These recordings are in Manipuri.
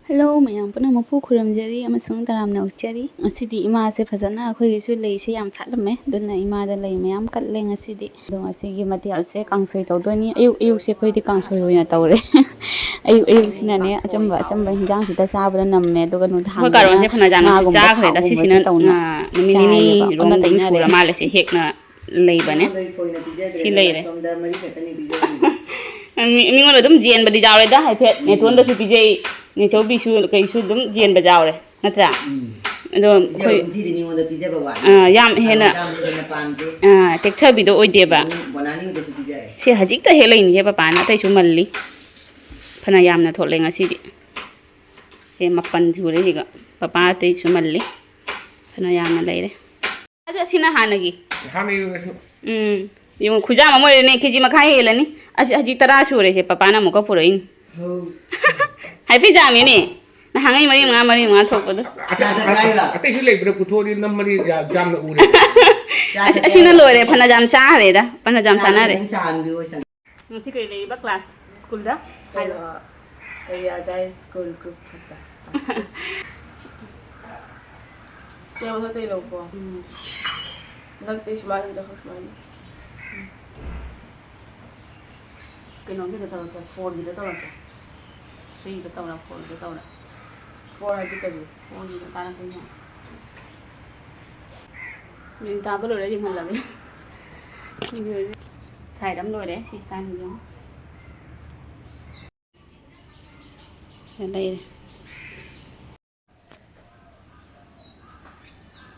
Hello, mayam puna mapu kuram jari amasung taram na uchari. Asidi ima se fazana akhoi gisu lei se yam thatlame duna ima da lei mayam katleng asidi. Dong asigi material se kangsoi tawdoni ayuk se khoi di kangsoi oina tawre. Ayuk sinane achmba hinjang sita sabada namme doga nu thang. Ko karon se phana jana cha khre da sisina numidngni rom dai sura male se hekna lei bane si lei re mi ngona dum jen badi jawre da hai phet ne ton da su pijei ne chau bi su kai su dum jen ba jawre natra ado khoi yam hena tek thabi do oi de ba se hajik ta helai ni ba pa na tai su malli phana yam na thole nga si di e mapan jure ji ga papa tai su malli phana yam na lai re aja sina hanagi yung khuja ma mo ne kiji ma khai helani aji tara sure se papa na mo ko puroin hai pi jami ni na hangai mari nga thok do ate hi lei bra puthori nam mari jam na ure asina lore phana jam cha re da phana jam sana re ngi kai lei ba class school da hai Ya da school group khata. Saya mau tahu lopo. Lagte shmani da shmani. Cái nó cái tao là phone gì đó tao là suy cái tao là phone cái tao là Phone hay cái gì? phone gì đó ta là cái gì nhưng ta bắt đầu đấy dừng hẳn là đấy xài đắm rồi đấy xì xài gì đó ở đây này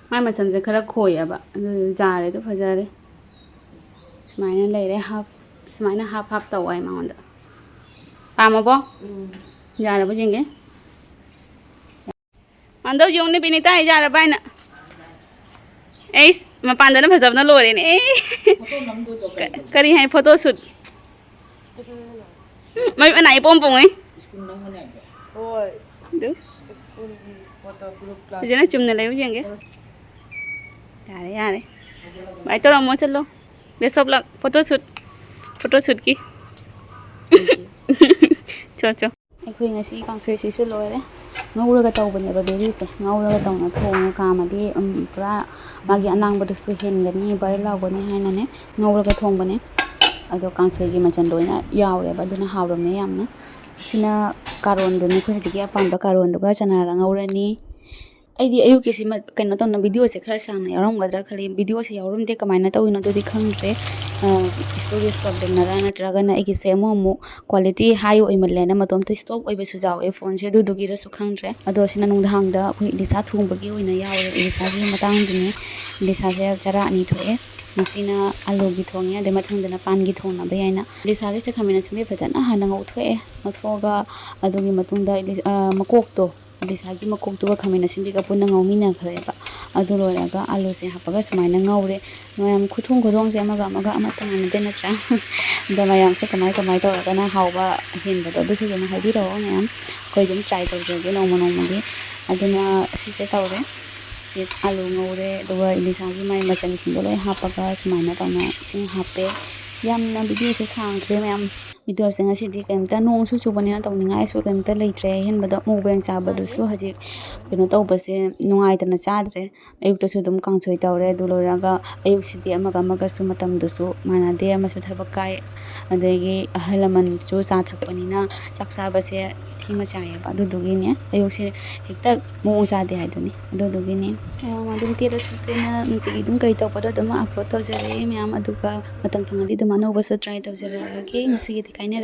mai mà sắm sẽ khá là khôi à bạn rồi già đấy tôi phải ra đấy mai nó lấy đấy half mai nó half tàu ai mà onda pa mà bố già là bao nhiêu cái anh đâu dùng để Beni tay già là bao nè ấy mà pan đó nó phải dập nó lôi đấy cái đi hay photo shoot mấy cái này bom bùng ấy đúng bây giờ nó chụp này lấy bao nhiêu cái đấy bài tôi làm món chân luôn để sắp lại photo shoot kì cho Ai khoi ngasi kangsoi si su loi re. Ngauraga tawbane ba beri se. Ngauraga tawna thonga kamadi pura magi anang badu su hengani bar lawbane haina ne. Ngauraga thongbane. Ado kangsoi gi machan loina yawre ba duna hawramne yamna. Sina karon dune khoi hajigi apamba karon duga chanaga ngaurani. Aidi ayuki si kena tawna video se khara sangna yaramgadra khali video se yaramde kamaina tawina dodi khangre. Storage problem na rana traga na iki se mo quality high oi malena matom to stop oi besu jaw e phone se du du gi ra su khangre ado sina nung dhang da khoi lisa thung bagi oi na yaw lisa gi matang dine lisa se chara ani thoe masina alu gi thongya de mathang dana pan gi thongna ba yaina lisa ge se khamina chme phajana hana ngau thoe mathoga ado gi matung da makok to lisa gi makok to khamina simbi ka punna ngau mina khare ba adu loraga alu se hapaga smaina ngaure mayam khuthung khodong se amaga amata na de na tra da mayam se kamai to kana hawba hin ba do se na habi ro mayam koi dum try to je ge no mo gi aduna si se tawre se alu ngaure do ilisa gi mai machan ching loi hapaga smaina tawna sing hape yam na video se sang thre mayam video se ngasi di kemta nong su chu bani na tawninga su kemta leitre hen bada mo beng cha badu su haji keno taw base nungai tana sadre ayuk to su dum kangsoi tawre duloraga ayuk sidi amaga su matam du su mana de ama su thabakai adegi ahalaman chu sa thakpanina chaksa base thima chaya ba du dugi ne ayuk se hekta mo cha de haiduni du dugi ne ma dum tira sutena nti dum kai taw pada dum upload taw jare me am aduga matam phangadi dum ano basu try taw jara ke ngasi gi kaina